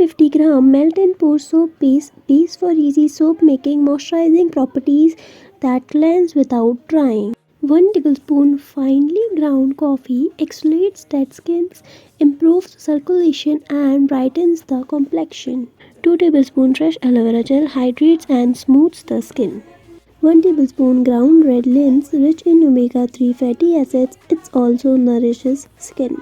150 gram melt and pour soap base for easy soap making, moisturizing properties that cleanse without drying. 1 tablespoon finely ground coffee exfoliates dead skin, improves circulation and brightens the complexion. 2 tablespoon fresh aloe vera gel hydrates and smooths the skin. 1 tablespoon ground red lentils rich in omega-3 fatty acids. It also nourishes skin.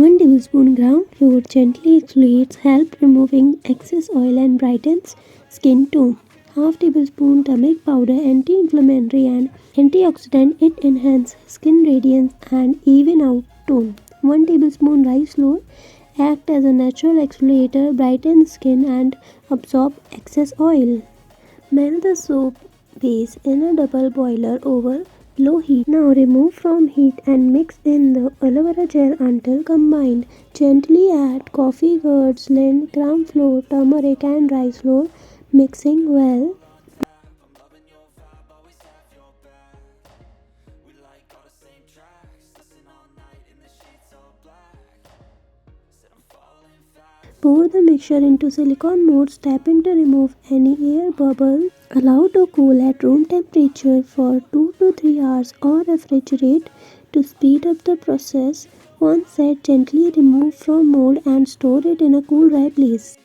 1 tablespoon ground flour gently exfoliates, help removing excess oil and brightens skin tone. Half tablespoon turmeric powder, anti-inflammatory and antioxidant. It enhances skin radiance and even out tone. 1 tablespoon rice flour act as a natural exfoliator, brightens skin and absorb excess oil. Melt the soap base in a double boiler over low heat. Now remove from heat and mix in the aloe vera gel until combined. Gently add coffee curds, lint, gram flour, turmeric and rice flour, mixing well. Pour the mixture into silicone molds, tapping to remove any air bubbles. Allow to cool at room temperature for 2 to 3 hours or refrigerate to speed up the process. Once set, gently remove from mold and store it in a cool dry place.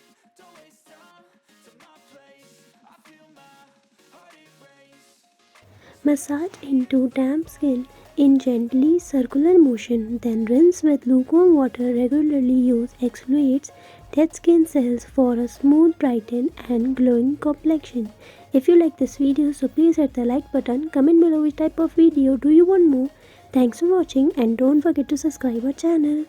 Massage into damp skin in gently circular motion, then rinse with lukewarm water. Regularly use exfoliates dead skin cells for a smooth, brightened and glowing complexion. If you like this video, so please hit the like button, comment below which type of video do you want more. Thanks for watching and don't forget to subscribe our channel.